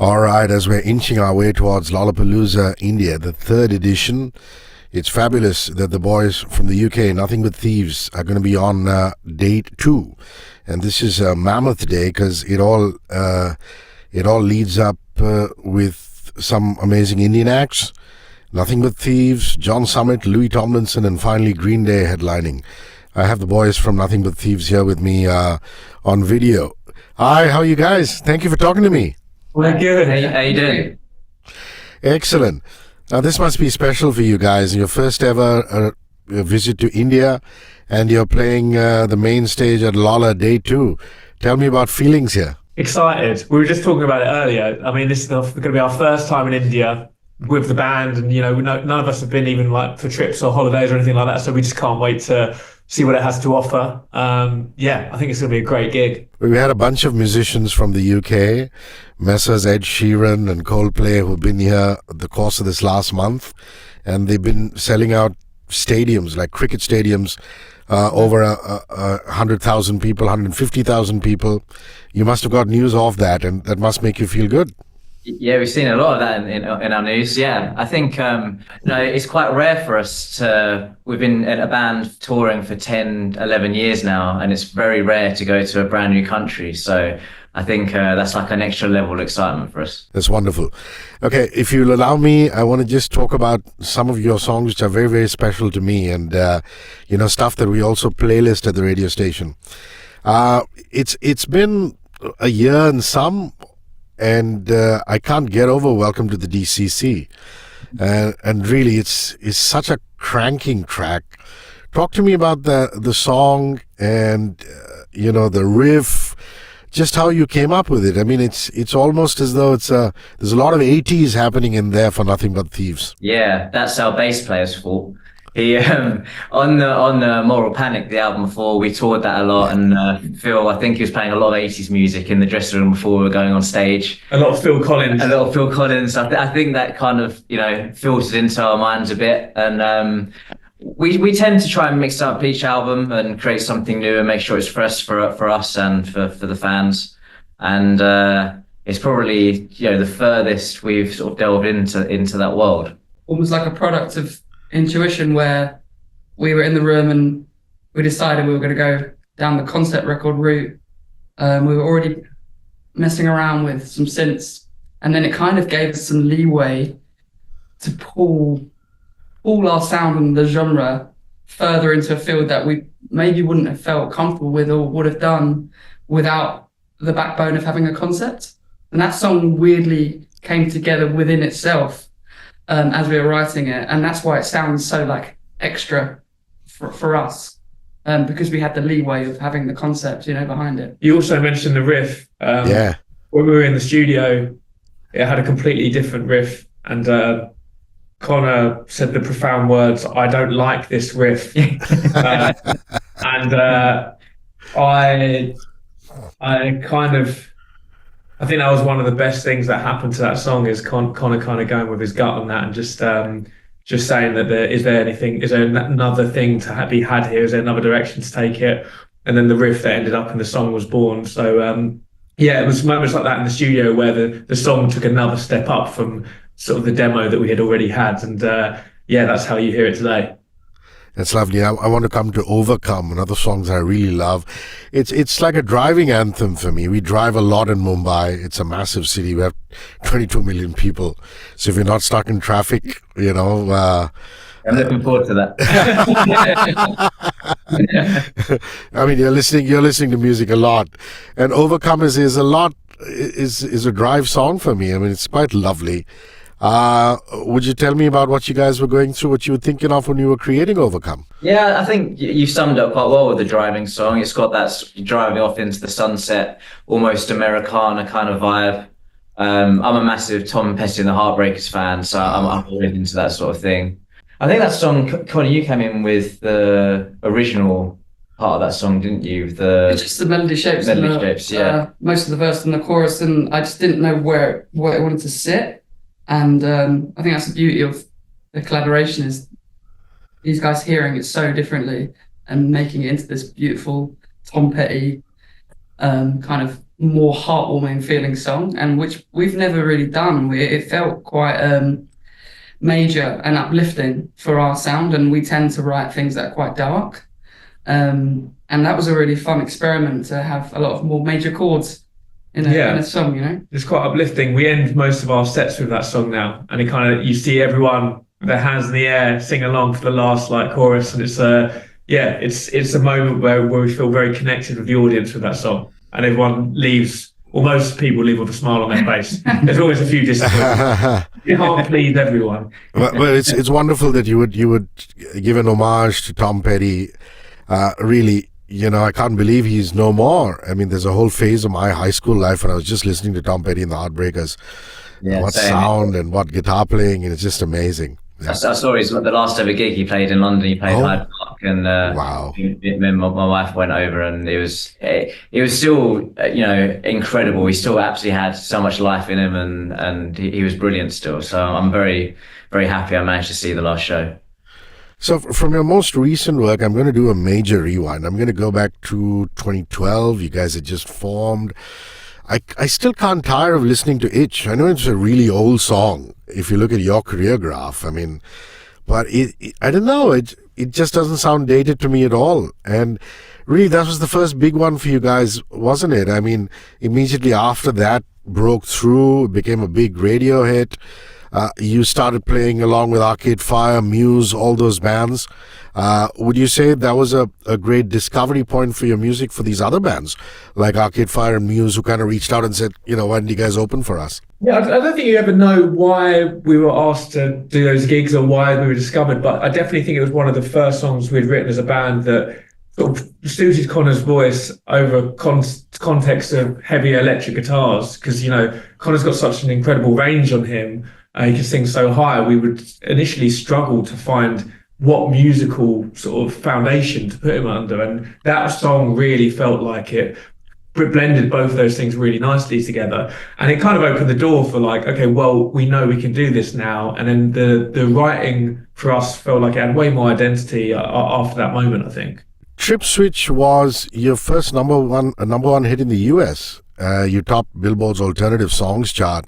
All right, as we're inching our way towards Lollapalooza India, the third edition, it's fabulous that the boys from the UK, Nothing But Thieves, are going to be on day 2. And this is a mammoth day because it all leads up with some amazing Indian acts. Nothing But Thieves, John Summit, Louis Tomlinson, and finally Green Day headlining. I have the boys from Nothing But Thieves here with me on video. Hi, how are you guys? Thank you for talking to me. We're good. How you doing? Excellent. Now, this must be special for you guys. Your first ever visit to India, and you're playing the main stage at Lolla Day 2. Tell me about feelings here. Excited. We were just talking about it earlier. I mean, this is going to be our first time in India with the band, and none of us have been even like for trips or holidays or anything like that. So we just can't wait to see what it has to offer. I think it's going to be a great gig. We had a bunch of musicians from the UK, Messrs. Ed Sheeran and Coldplay, who've been here the course of this last month, and they've been selling out stadiums, like cricket stadiums, over 100,000 people, 150,000 people. You must have got news of that, and that must make you feel good. Yeah, we've seen a lot of that in our news. Yeah, I think it's quite rare for us we've been in a band touring for 10, 11 years now, and it's very rare to go to a brand new country. So I think that's like an extra level of excitement for us. That's wonderful. Okay, if you'll allow me, I want to just talk about some of your songs which are very, very special to me, and stuff that we also playlist at the radio station. It's been a year and some, and I can't get over Welcome to the DCC. And really, it's such a cranking track. Talk to me about the song and the riff, just how you came up with it. I mean, it's almost as though there's a lot of 80s happening in there for Nothing But Thieves. Yeah, that's our bass player's fault. He on the Moral Panic, the album before, we toured that a lot, and Phil, I think he was playing a lot of 80s music in the dressing room before we were going on stage. A lot of Phil Collins. I think that kind of filtered into our minds a bit, and we tend to try and mix up each album and create something new and make sure it's fresh for us and for the fans. And it's probably the furthest we've sort of delved into that world. Almost like a product of intuition, where we were in the room and we decided we were going to go down the concept record route. We were already messing around with some synths, and then it kind of gave us some leeway to pull our sound and the genre further into a field that we maybe wouldn't have felt comfortable with or would have done without the backbone of having a concept. And that song weirdly came together within itself as we were writing it, and that's why it sounds so like extra for us, because we had the leeway of having the concept behind it. You also mentioned the riff. Yeah, when we were in the studio, it had a completely different riff, and Connor said the profound words, "I don't like this riff." And I think that was one of the best things that happened to that song, is Connor kind of going with his gut on that and just saying that is there another thing to be had here? Is there another direction to take it? And then the riff that ended up in the song was born. So it was moments like that in the studio where the song took another step up from sort of the demo that we had already had. And that's how you hear it today. That's lovely. I want to come to Overcome, another song that I really love. It's like a driving anthem for me. We drive a lot in Mumbai. It's a massive city. We have 22 million people. So if you're not stuck in traffic, I'm looking forward to that. I mean, you're listening to music a lot, and Overcome is a drive song for me. I mean, it's quite lovely. Would you tell me about what you guys were going through, what you were thinking of when you were creating Overcome? Yeah, I think you summed up quite well with the driving song. It's got that driving off into the sunset, almost Americana kind of vibe. I'm a massive Tom Petty and the Heartbreakers fan, so I'm really into that sort of thing. I think that song, Conor, you came in with the original part of that song, didn't you? It's just the melody shapes. Yeah. Most of the verse and the chorus, and I just didn't know where it wanted to sit. And I think that's the beauty of the collaboration, is these guys hearing it so differently and making it into this beautiful Tom Petty kind of more heartwarming feeling song, and which we've never really done. It felt quite major and uplifting for our sound, and we tend to write things that are quite dark. And that was a really fun experiment to have a lot of more major chords in a song, you know? It's quite uplifting. We end most of our sets with that song now, and it kind of, you see everyone with their hands in the air sing along for the last like chorus, and it's a moment where we feel very connected with the audience with that song, and everyone leaves, or most people leave with a smile on their face. There's always a few disappointments. You can't please everyone. Well, it's wonderful that you would give an homage to Tom Petty. Really, you know, I can't believe he's no more. I mean, there's a whole phase of my high school life when I was just listening to Tom Petty and the Heartbreakers. What sound and what guitar playing, and it's just amazing. Yeah. I saw the last ever gig he played in London. He played Hyde Park, and wow. My wife went over, and it was still incredible. He still absolutely had so much life in him, and he was brilliant still. So I'm very, very happy I managed to see the last show. So from your most recent work, I'm going to do a major rewind. I'm going to go back to 2012. You guys had just formed. I still can't tire of listening to Itch. I know it's a really old song if you look at your career graph. I mean, but I don't know. It just doesn't sound dated to me at all. And really, that was the first big one for you guys, wasn't it? I mean, immediately after that broke through, it became a big radio hit. You started playing along with Arcade Fire, Muse, all those bands. Would you say that was a great discovery point for your music for these other bands like Arcade Fire and Muse, who kind of reached out and said, you know, why didn't you guys open for us? Yeah, I don't think you ever know why we were asked to do those gigs or why we were discovered, but I definitely think it was one of the first songs we'd written as a band that sort of suited Conor's voice over context of heavier electric guitars, because, you know, Conor's got such an incredible range on him. He can sing so high. We would initially struggle to find what musical sort of foundation to put him under, and that song really felt like it blended both of those things really nicely together, and it kind of opened the door for like, okay, well, we know we can do this now. And then the writing for us felt like it had way more identity after that moment, I think. Trip Switch was your first number one hit in the US. You topped Billboard's alternative songs chart.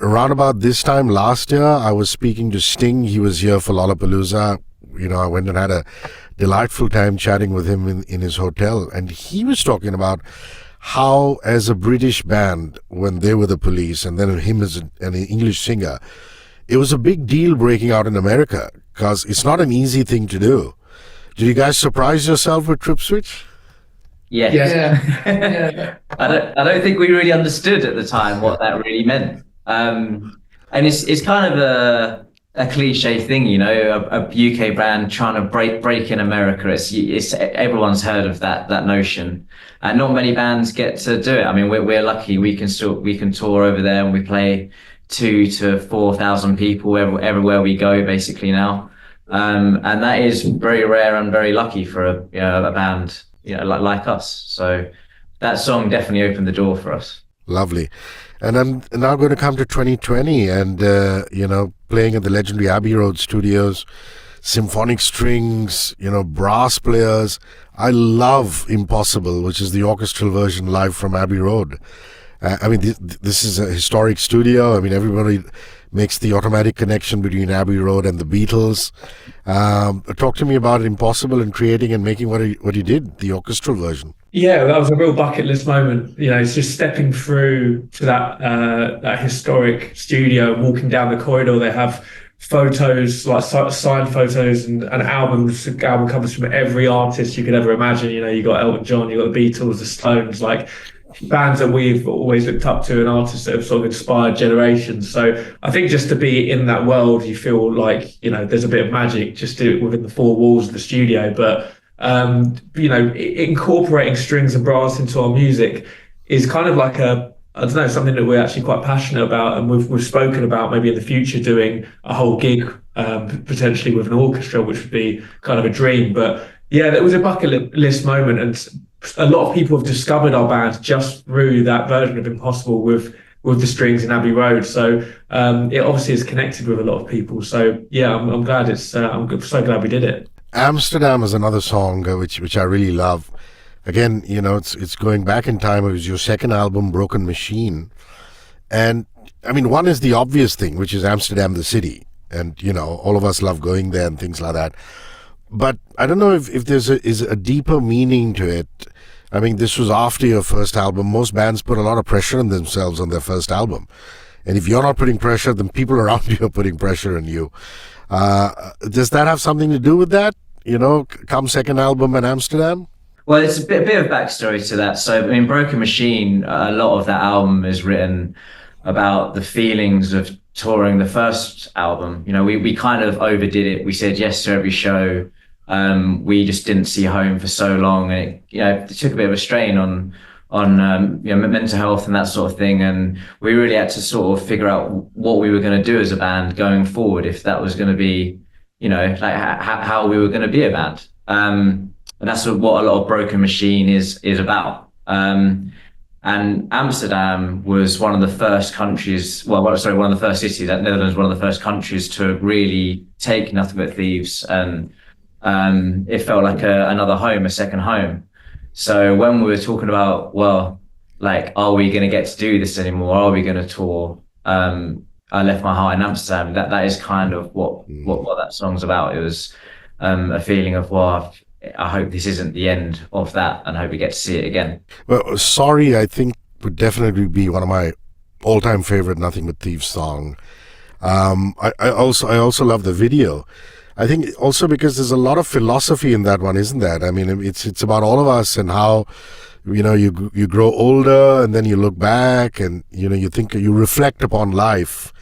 Around about this time last year, I was speaking to Sting. He was here for Lollapalooza. You know, I went and had a delightful time chatting with him in his hotel. And he was talking about how, as a British band, when they were the Police, and then him as an English singer, it was a big deal breaking out in America, because it's not an easy thing to do. Did you guys surprise yourself with Trip Switch? Yeah. I don't think we really understood at the time what that really meant. And it's kind of a cliche thing, you know, a UK band trying to break in America. It's everyone's heard of that notion, and not many bands get to do it. I mean, we're lucky. We can tour over there, and we play 2,000 to 4,000 people everywhere we go, basically now. And that is very rare and very lucky for a band, you know, like us. So that song definitely opened the door for us. Lovely. And I'm now going to come to 2020 and, playing at the legendary Abbey Road Studios, symphonic strings, brass players. I love Impossible, which is the orchestral version live from Abbey Road. This is a historic studio. I mean, everybody makes the automatic connection between Abbey Road and the Beatles. Talk to me about Impossible and creating and making what you did, the orchestral version. Yeah, that was a real bucket list moment. You know, it's just stepping through to that historic studio and walking down the corridor. They have photos, like signed photos and album covers from every artist you could ever imagine. You know, you got Elton John, you got the Beatles, the Stones, like bands that we've always looked up to and artists that have sort of inspired generations. So I think just to be in that world, you feel like, there's a bit of magic just within the four walls of the studio. But incorporating strings and brass into our music is kind of like something that we're actually quite passionate about, and we've spoken about maybe in the future doing a whole gig potentially with an orchestra, which would be kind of a dream. But yeah, that was a bucket list moment, and a lot of people have discovered our band just through that version of Impossible with the strings in Abbey Road. So it obviously is connected with a lot of people. So yeah, I'm glad I'm so glad we did it. Amsterdam is another song which I really love. again, it's going back in time. It was your second album, Broken Machine. And I mean, one is the obvious thing, which is Amsterdam, the city. And, all of us love going there and things like that. But I don't know if there's is a deeper meaning to it. I mean, this was after your first album. Most bands put a lot of pressure on themselves on their first album. And if you're not putting pressure, then people around you are putting pressure on you. Does that have something to do with that? Come second album in Amsterdam? Well, it's a bit of backstory to that. So, I mean, Broken Machine, a lot of that album is written about the feelings of touring the first album. We kind of overdid it. We said yes to every show. We just didn't see home for so long, and it took a bit of a strain on mental health and that sort of thing. And we really had to sort of figure out what we were going to do as a band going forward, if that was going to be, like how we were going to be a band. And that's what a lot of Broken Machine is about. And Amsterdam was one of the first countries, one of the first cities, that Netherlands, one of the first countries to really take Nothing But Thieves. And it felt like another home, a second home. So when we were talking about, are we going to get to do this anymore? Are we going to tour? I Left My Heart in Amsterdam. That is kind of what that song's about. It was a feeling of, I hope this isn't the end of that, and I hope we get to see it again. Well, Sorry, I think would definitely be one of my all-time favorite Nothing But Thieves song. I also love the video. I think also because there's a lot of philosophy in that one, isn't that? I mean, it's about all of us and how, you grow older and then you look back and, you think, you reflect upon life.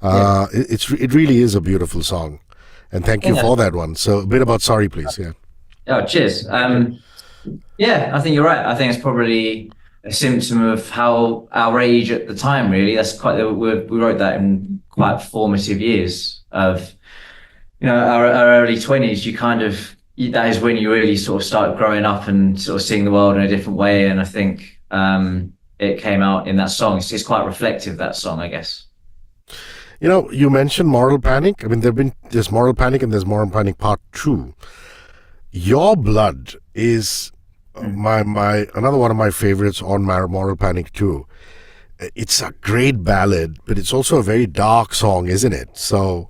It really is a beautiful song. And thank you for that one. So a bit about Sorry, please. Yeah. Oh, cheers. I think you're right. I think it's probably a symptom of how our age at the time, really. That's we wrote that in quite formative years of, our early 20s. You kind of, that is when you really sort of start growing up and sort of seeing the world in a different way. And I think it came out in that song. It's quite reflective, that song, I guess. You mentioned Moral Panic. I mean, there's Moral Panic and there's Moral Panic Part 2. Your Blood is another one of my favorites on Moral Panic 2. It's a great ballad, but it's also a very dark song, isn't it? So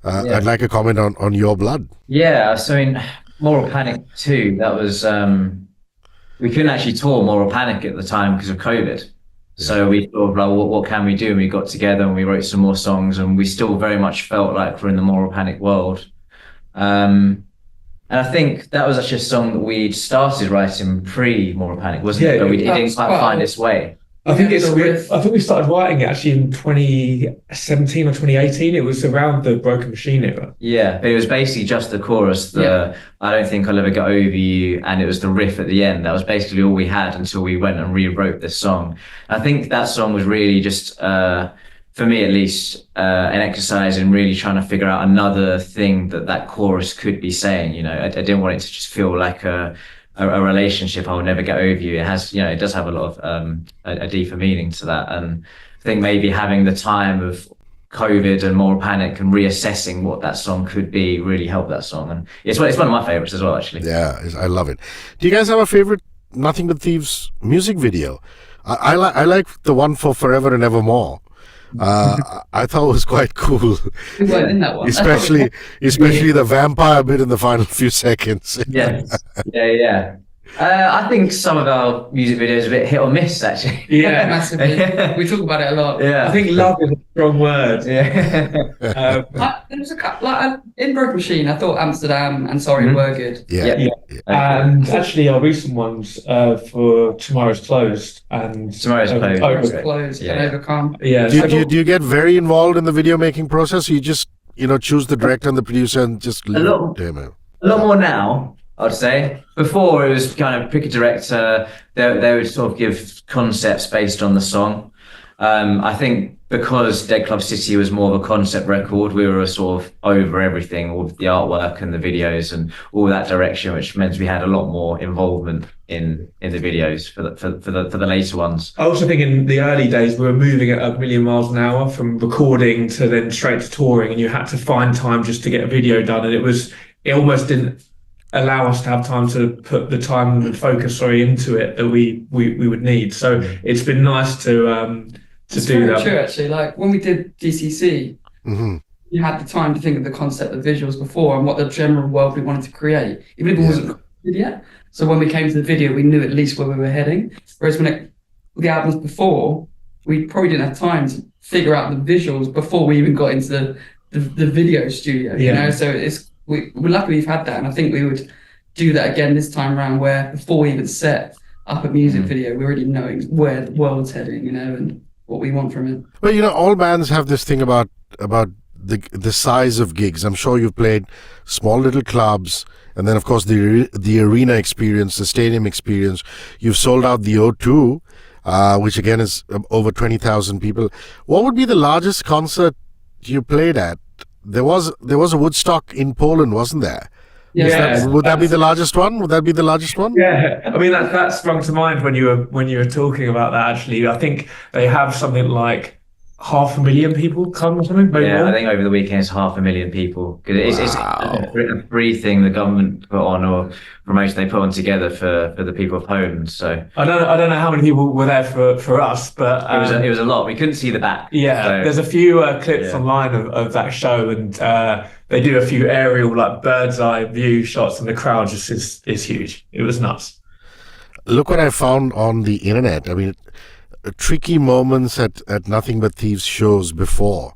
I'd like a comment on Your Blood. Yeah, so in Moral Panic 2, that was, we couldn't actually tour Moral Panic at the time because of COVID. So we thought, what can we do? And we got together and we wrote some more songs, and we still very much felt like we're in the Moral Panic world. And I think that was actually a song that we'd started writing pre-Moral Panic, wasn't it? But it didn't quite find its way. I think we started writing it actually in 2017 or 2018. It was around the Broken Machine era. Yeah, but it was basically just the chorus, I don't think I'll ever get over you, and it was the riff at the end. That was basically all we had until we went and rewrote this song. I think that song was really just, for me at least, an exercise in really trying to figure out another thing that chorus could be saying. I didn't want it to just feel like a relationship. I will never get over you. It has, it does have a lot of a deeper meaning to that. And I think maybe having the time of COVID and Moral Panic and reassessing what that song could be really helped that song. And it's one of my favorites as well, actually. Yeah, I love it. Do you guys have a favorite Nothing But Thieves music video? I like the one for Forever and Evermore. I thought it was quite cool. In that one. especially the vampire bit in the final few seconds. Yes. Yeah. I think some of our music videos are a bit hit or miss, actually. Yeah, massively. We talk about it a lot. Yeah. I think love is a strong word. Yeah. There was a couple, in Broken Machine, I thought Amsterdam and Sorry were good. Yeah. And actually our recent ones for Tomorrow's Closed and Tomorrow's Closed and Overcome. Yeah. Do you get very involved in the video making process? Or you just choose the director and the producer and just leave a lot more now, I'd say. Before, it was kind of pick a director. They would sort of give concepts based on the song. I think because Dead Club City was more of a concept record, we were sort of over everything, all the artwork and the videos and all that direction, which meant we had a lot more involvement in the videos for the later ones. I also think in the early days we were moving at a million miles an hour from recording to then straight to touring, and you had to find time just to get a video done, and it almost didn't allow us to have time to put the time and focus, into it that we would need. So it's been nice to do that. True, actually. Like when we did DCC, you had the time to think of the concept of visuals before and what the general world we wanted to create, even if it wasn't completed yet. So when we came to the video, we knew at least where we were heading. Whereas the albums before, we probably didn't have time to figure out the visuals before we even got into the video studio, you know? So we're lucky we've had that. And I think we would do that again this time around, where before we even set up a music video, we're already knowing where the world's heading, you know, and what we want from it. Well, you know, all bands have this thing about the size of gigs. I'm sure you've played small little clubs, and then of course the arena experience, the stadium experience. You've sold out the O2, which again is over 20,000 people. What would be the largest concert you played at? There was a Woodstock in Poland, wasn't there? Yeah. Would that be the largest one? Would that be the largest one? Yeah, I mean that sprung to mind when you were talking about that. Actually, I think they have something like 500,000 people come or something. Maybe more. I think over the weekend it's 500,000 people, because it's a free thing the government put on, or promotion they put on together for the people of Poland. So I don't know how many people were there for us, but it was a lot. We couldn't see the back. Yeah, so, there's a few clips online of that show, and they do a few aerial, like bird's eye view shots, and the crowd just is huge. It was nuts. Look what I found on the internet. I mean, tricky moments at Nothing But Thieves shows before.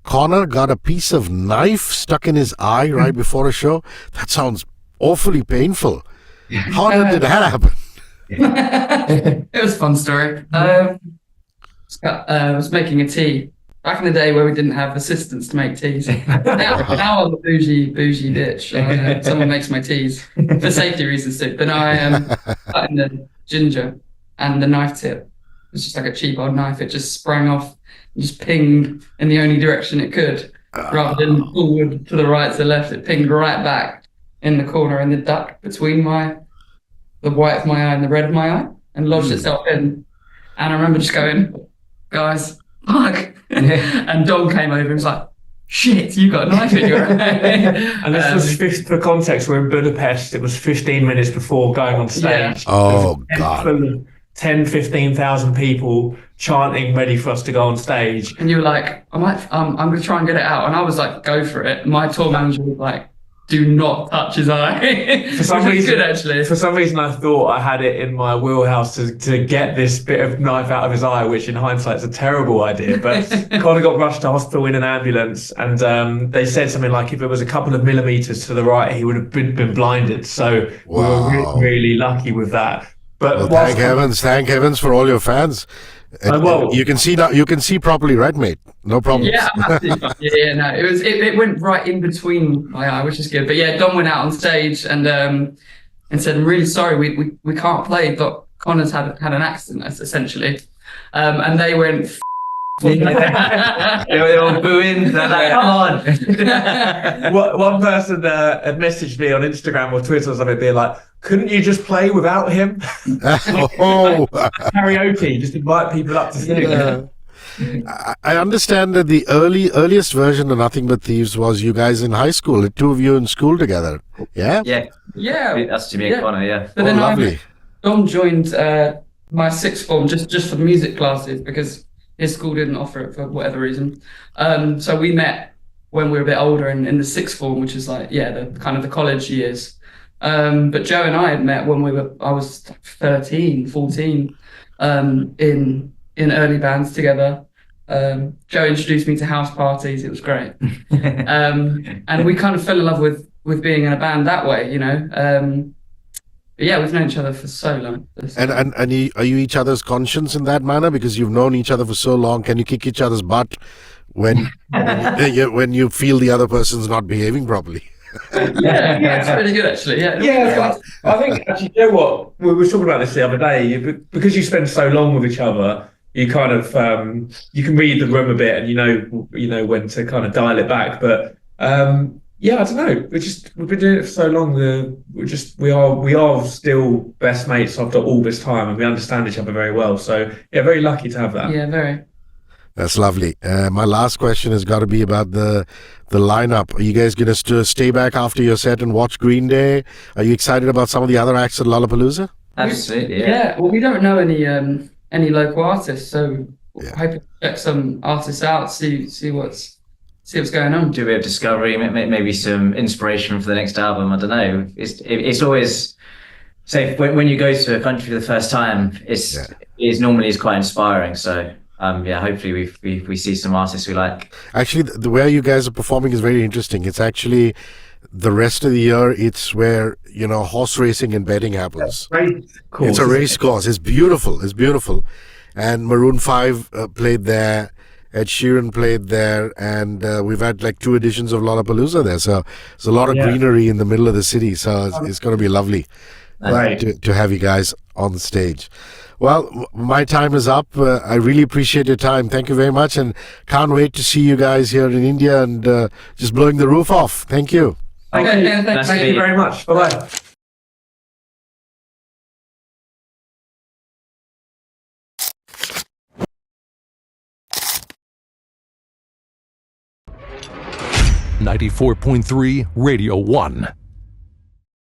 Conor got a piece of knife stuck in his eye right before a show. That sounds awfully painful. How did that happen? It was a fun story. I was making a tea. Back in the day where we didn't have assistants to make teas. Now I'm a bougie bitch. Someone makes my teas for safety reasons too. But I am cutting the ginger, and the knife tip, it's just like a cheap old knife. It just sprang off and just pinged in the only direction it could, rather than forward to the right to the left. It pinged right back in the corner in the duct between the white of my eye and the red of my eye, and lodged itself in. And I remember just going, guys, fuck. And Don came over and was like, shit, you got a knife in your eye. And this was, for context, we're in Budapest. It was 15 minutes before going on stage. Yeah. Oh, God. 10, 15,000 people chanting, ready for us to go on stage. And you were like, I'm going to try and get it out. And I was like, go for it. My tour manager was like, do not touch his eye. For some reason, good, actually. For some reason, I thought I had it in my wheelhouse to get this bit of knife out of his eye, which in hindsight is a terrible idea. But Conor got rushed to hospital in an ambulance, and they said something like if it was a couple of millimeters to the right, he would have been blinded. So we were really lucky with that. But well, thank heavens for all your fans. You can see now. You can see properly, right, mate? No problem. Yeah, absolutely. No, it went right in between my eye, which is good. But yeah, Don went out on stage and said, "I'm really sorry, we can't play, but Conor's had an accident, essentially." And they went. They were all booing. Like, come on. One person had messaged me on Instagram or Twitter or something, being like, couldn't you just play without him? Karaoke, just invite people up to sing. I understand that the earliest version of Nothing But Thieves was you guys in high school, the two of you in school together. Yeah? Yeah. That's Jimmy and Conor, yeah. But then lovely. Dom joined my sixth form just for music classes, because his school didn't offer it for whatever reason. So we met when we were a bit older in the sixth form, which is like, the kind of the college years. But Joe and I had met when I was 13, 14, in early bands together. Joe introduced me to house parties. It was great. And we kind of fell in love with being in a band that way, you know. But yeah, we've known each other for so long. And are you each other's conscience in that manner? Because you've known each other for so long, can you kick each other's butt when you feel the other person's not behaving properly? Yeah, it's really good actually. Yeah, I think actually, you know what? We were talking about this the other day. Because you spend so long with each other, you kind of you can read the room a bit, and you know when to kind of dial it back. But I don't know. We've been doing it for so long. We are still best mates after all this time, and we understand each other very well. So yeah, very lucky to have that. Yeah, very. That's lovely. My last question has got to be about the lineup. Are you guys going to stay back after your set and watch Green Day? Are you excited about some of the other acts at Lollapalooza? Absolutely, Yeah. Well, we don't know any local artists, so hoping to check some artists out, see what's going on. Do a bit of discovery, maybe some inspiration for the next album. I don't know. It's always, say, when you go to a country for the first time, it's normally quite inspiring. So hopefully we see some artists we like. Actually, the way you guys are performing is very interesting. It's actually the rest of the year. It's where horse racing and betting happens. Cool. It's a race course. It's beautiful. It's beautiful. And Maroon 5 played there. Ed Sheeran played there, and we've had like 2 editions of Lollapalooza there. So there's a lot of greenery in the middle of the city. So it's going to be lovely to have you guys on the stage. Well, my time is up. I really appreciate your time. Thank you very much, and can't wait to see you guys here in India and just blowing the roof off. Thank you. Thank you very much. Bye-bye. .3 Radio 1